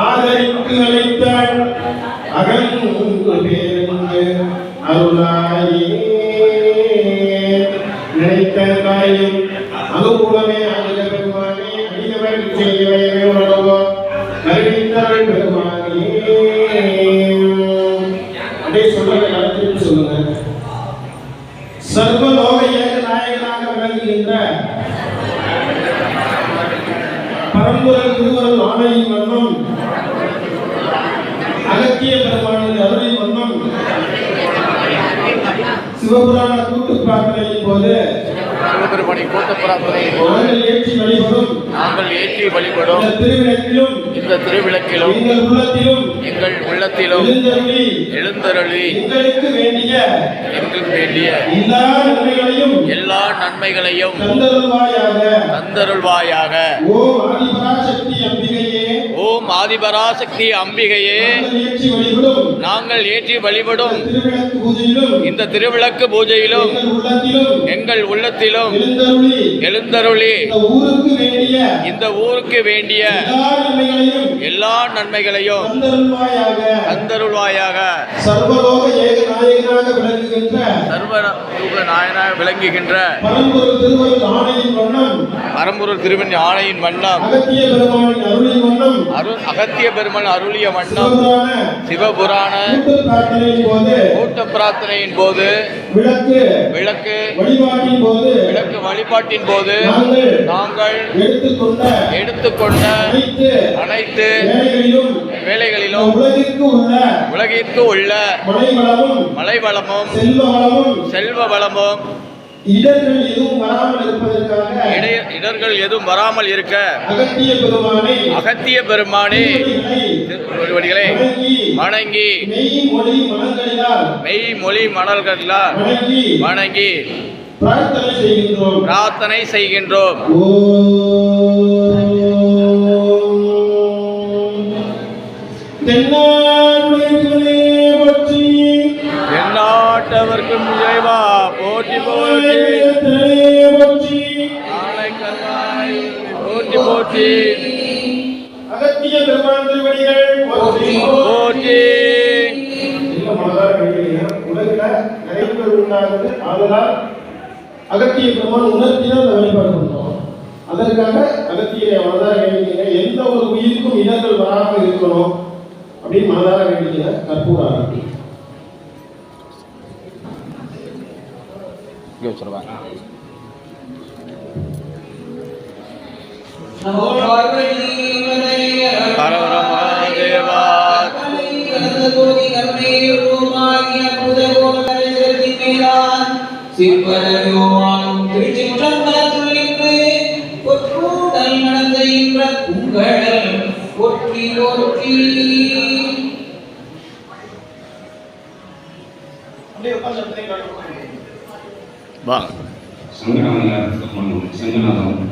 ஆதரித்து அழைத்தாள் அகன்று பேருந்து அருளாயே நினைத்த தாயும் அனுகூலமே ஆகிய பெருமானே அடியவர் செய்யவே உணர்வோ அறிவித்தாள் பெருமானே. அப்படியே சொல்லுங்க, நடத்திட்டு சொல்லுங்க. சர்வலோக ஏக நாயகனாக விளங்குகின்ற பரம்பொருள் திருவருள் ஆணையின் வண்ணம் அகத்திய பெருமானின் அருளின் வண்ணம் சிவபுராண கூட்டு பிரார்த்தனையின் போது நாங்கள் ஏற்றி வழிபடும் இந்த திருவிளக்கிலும் எங்கள் உள்ளத்திலும் எழுந்தருளி எங்களுக்கு வேண்டிய எல்லா நன்மைகளையும் தந்தருள்வாயாக. ஓம் ஆதிபராசக்தி அம்பிகையே, நாங்கள் ஏற்றி வழிபடும் இந்த திருவிளக்கு பூஜையிலும் எங்கள் உள்ளத்திலும் எழுந்தருளி இந்த ஊருக்கு வேண்டிய எல்லா நன்மைகளையும் தந்தருள்வாயாக. சர்வலோக நாயகனாக விளங்குகின்ற பரம்பொருள் திருவன் ஆணையின் வண்ணம் அகத்திய பெருமான் அருளிய வண்ணம் சிவபுராண கூட்ட பிரார்த்தனையின் போது விளக்கு வழிபாட்டின் போது நாங்கள் எடுத்துக்கொண்ட அனைத்து வேலைகளிலும் உலகிற்கு உள்ள மலை வளமும் செல்வ வளமும் இடர்கள் எதுவும் வராமல் இருக்க அகத்திய பெருமானே திருவடிகளை வணங்கி மெய் மொழி மணல்களால் வணங்கி பிரார்த்தனை செய்கின்றோம். தென்னாட்டவர்க்கும் இறைவா போற்றி போற்றி, போற்றி போற்றி, அகத்திய பெருமான் திருவடிகள் போற்றி போற்றி. அகத்திய பெருமான் உணர்த்தினால் வழிபாடு பண்றோம். அதற்காக அகத்திய மனதார வேண்டிய எந்த ஒரு உயிருக்கும் இடர்கள் வராமல் இருக்கணும் அப்படின்னு மனதார வேண்டிய கற்பூர ஆரம்பி சங்கநாதம்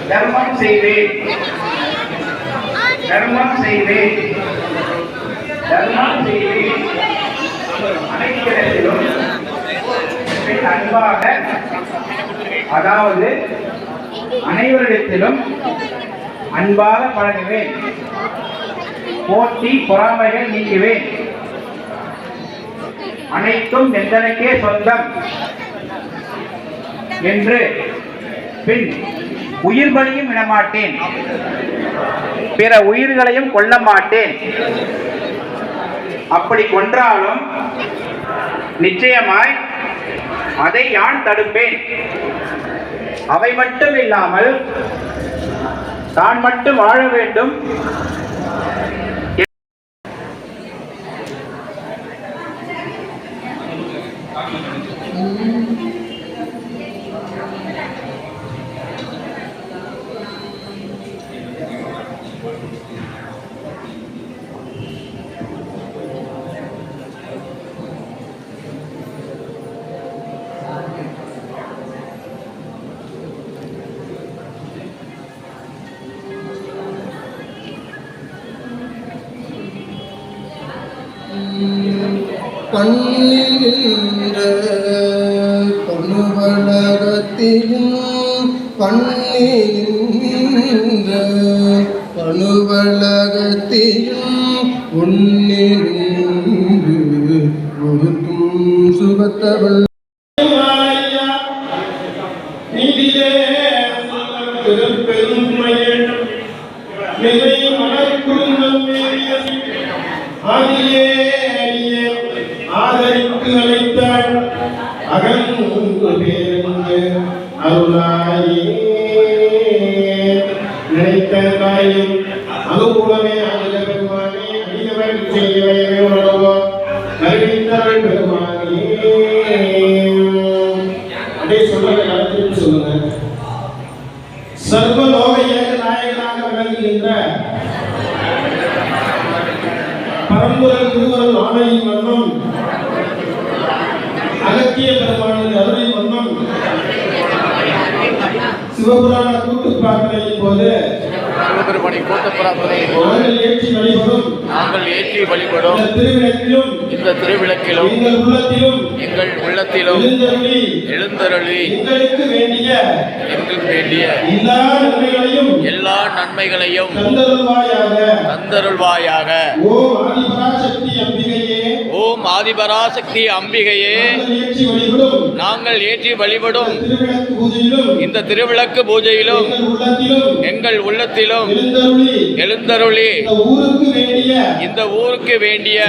தர்மம் செய்வேன், தர்மம் செய்வேன், தர்மம் செய்வேன். அனைத்திடத்திலும் அன்பாக, அதாவது அனைவரிடத்திலும் அன்பாக பழகுவேன். போட்டி பொறாமைகள் நீக்குவேன். அனைத்தும் எந்தனக்கே சொந்தம் என்று பின் உயிர் பலியும் விடமாட்டேன். பிற உயிர்களையும் கொல்ல மாட்டேன். அப்படி கொன்றாலும் நிச்சயமாய் அதை யான் தடுப்பேன். அவை மட்டும் இல்லாமல் தான் மட்டும் வாழ வேண்டும். கண்ணின்ற பணுவலகத்தையும் பண்ணின்ற பணுவலகத்தையும் உன்னின்று ஒதுக்கும் சுகத்தவள் நீதியே திருப்பெருமையே மிகை மனக்குழுந்தம் ஆதியே ஆதரித்து அழைத்தாள் அகன்று பேருந்து அருளாயே நினைத்த தாயும் அனுகூலமே ஆகிய பெருமானே அதிகவன் செய்யவே உணவோ அறிவித்தவள் பெருமானே. அப்படியே சொல்றதை நடத்தி சொல்லுங்க. சர்வலோக ஏக நாயகனாக விளங்குகின்ற பரம்பொருள் திருவருள் ஆணையின் வண்ணம் அகத்திய பெருமானின் அருளின் வண்ணம் சிவபுராண கூட்டு பிரார்த்தனையின் போது நாங்கள் ஏற்றி வழிபடும் இந்த திருவிளக்கிலும் எங்கள் உள்ளத்திலும் எழுந்தருளி எங்களுக்கு வேண்டிய எல்லா நன்மைகளையும் தந்தருள்வாயாக. ஓம் ஆதிபராசக்தி அம்பிகையே, நாங்கள் ஏற்றி வழிபடும் இந்த திருவிளக்கு பூஜையிலும் எங்கள் உள்ளத்திலும் எழுந்தருளி இந்த ஊருக்கு வேண்டிய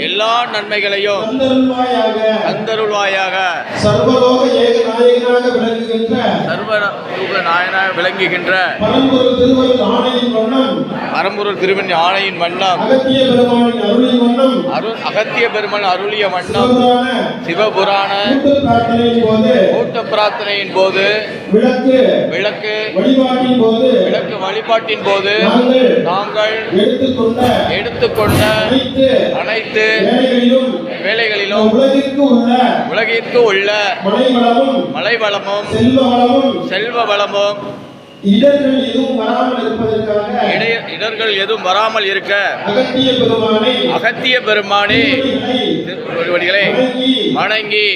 எல்லா நன்மைகளையும் தந்தருள்வாயாக. சர்வலோக ஏக நாயகனாக விளங்குகின்ற நாயனாக விளங்குகின்ற பரம்பொருள் திருவருள் ஆணையின் வண்ணம் அகத்திய பெருமான் அருளிய வண்ணம் சிவபுராண கூட்டு பிரார்த்தனையின் போது விளக்கு வழிபாட்டின் போது நாங்கள் எடுத்துக்கொண்ட அனைத்து வேலைகளிலும் உலகிற்கு உள்ள மலை வளமும் செல்வ வளமும் இடர்கள் எதுவும் வராமல் இருக்க அகத்திய பெருமானே திருவடிகளை வணங்கி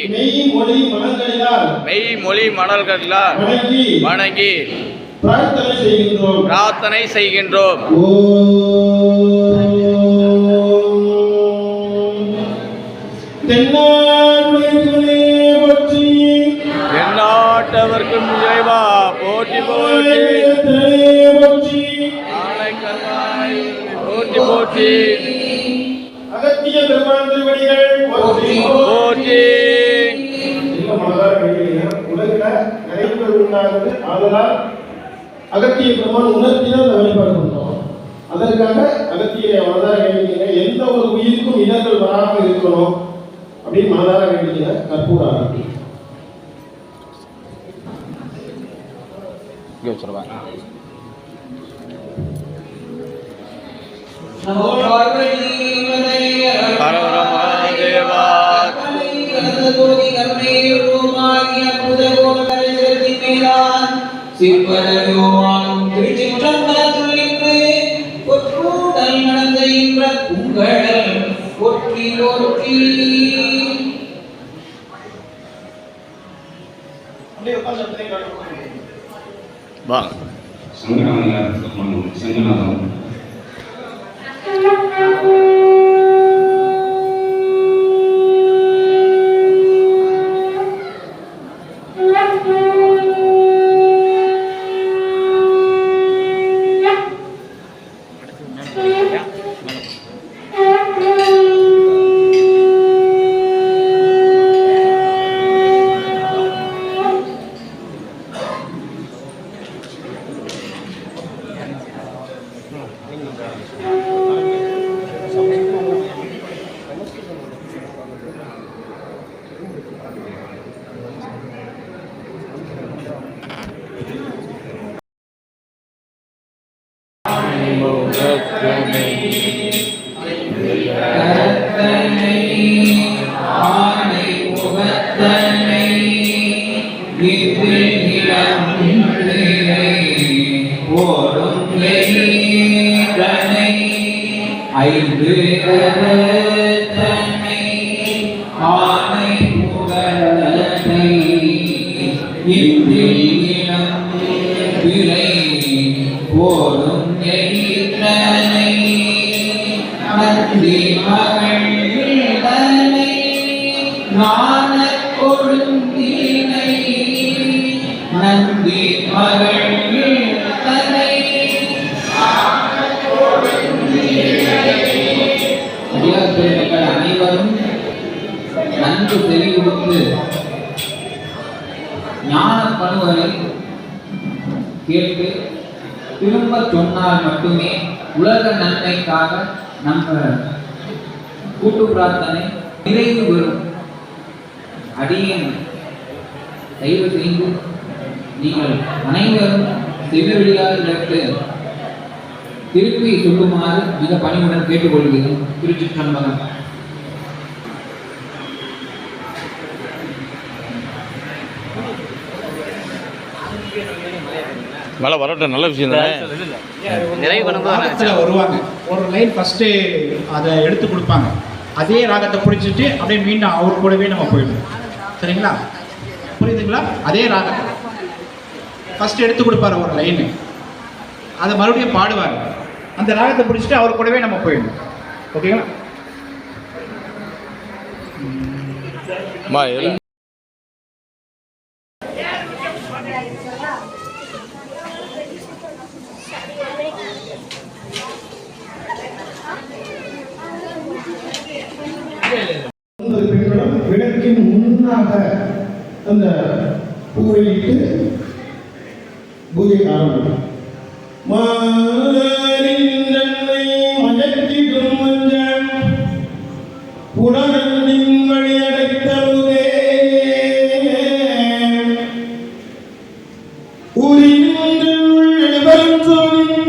மெய் மொழி மணல்களால் வணங்கி பிரார்த்தனை செய்கின்றோம். தென்னாட்டவர்க்கும் இறைவா போற்றி போற்றி, போற்றி போற்றி, அகத்திய பெருமான் திருவடிகள் போற்றி போற்றி. அகத்திய பெருமான் உணர்த்தினால் வழிபாடு பண்றோம். அதற்காக அகத்திய மனதார வேண்டிய எந்த ஒரு உயிருக்கும் இடர்கள் வராமல் இருக்கணும் அப்படின்னு மனதார வேண்டிய கற்பூர ஆரம்பி. சங்கநாதம் ஓடும் எயிரனை ஐந்து கரத்தனை ஆனை முகத்தை இன்றில் இனம் விரை ஓடும் எயிரனை நந்தி மகள்தனை நாணக் கொழுந்தினை நந்தி மகள்தனை அடியார்கள் அனைவரும் நன்கு தெளிவுறுத்து ஞான பணுவரை கேட்டு திரும்ப சொன்னால் மட்டுமே உலக நன்மைக்காக நம்ம கூட்டு பிரார்த்தனை நிறைவு பெறும். அடியேன் தயவு செய்து நீங்கள் அனைவரும் செவிவெளியாக கேட்டு திருப்பி சொல்லுமாறு மிக பணிவுடன் கேட்டுக்கொள்கிறேன். திருச்சிற்றம்பலம். மழை வரட்டும், நல்ல விஷயம் தானே. வருவாங்க ஒரு லைன் ஃபஸ்ட்டு அதை எடுத்து கொடுப்பாங்க. அதே ராகத்தை பிடிச்சிட்டு அப்படியே மீண்டும் அவர் கூடவே நம்ம போயிடணும். சரிங்களா? புரியுதுங்களா? அதே ராகத்தை ஃபஸ்ட்டு எடுத்து கொடுப்பாரு ஒரு லைனு, அதை மறுபடியும் பாடுவார். அந்த ராகத்தை பிடிச்சிட்டு அவர் கூடவே நம்ம போயிடணும். ஓகேங்களா? பெண்களும் விளக்கின் முன்னாக அந்த பூவையிட்டு பூஜை ஆரம்பிக்கும். மயக்கிடும் மஞ்சள் உடலின் வழியடைத்தவுதே ஊரின் சொல்லி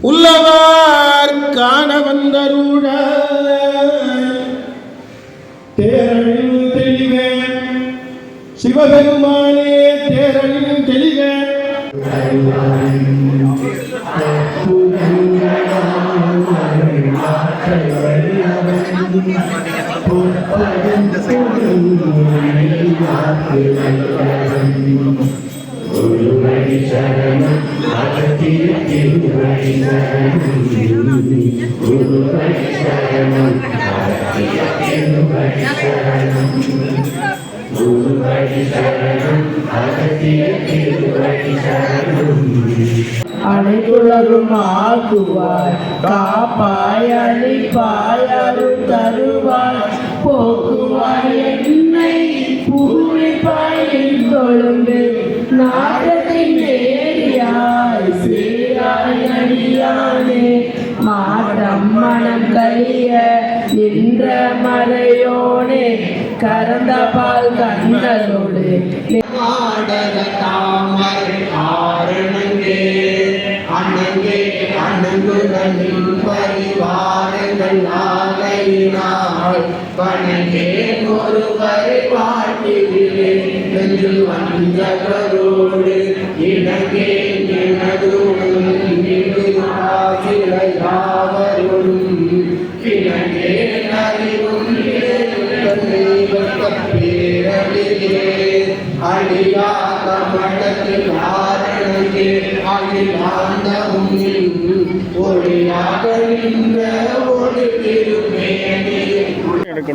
உள்ளவார் காண வந்தருட தேரழில் தெளிவ சிவபெருமானே தேரழில் தெளிவ அனைத்துலகும் ஆக்குவாய் காப்பாய் அழிப்பாய் அருள் தருவாய் போக்குவாய் என்னை பூரிப்பாய் தொழுந்து நாட்டத்தின் நேரியாய் சீராய் அடியானே மாட்டம் மனம் கழிய நின்ற மறையோனே கறந்த பால் கண்ணரோடு அண்ணங்கே அண்ணங்குகளின் பரிவாரங்கள் ஆகையினால் வணங்கே ஒருவரை பாட்டிலே என்று வந்தவரோடு இணங்கே எனதும் யாவரும் இணங்கே அறிவும் பேரழிலே அழியா கமலத்தில் ஆரணங்கே அழியாந்தவும் ஒளியாக நின்ற ஒளி திருமேனி வீட்டுக்கு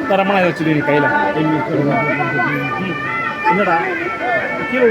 தரமான வச்சுட்டு கையில் என்னடா கீழே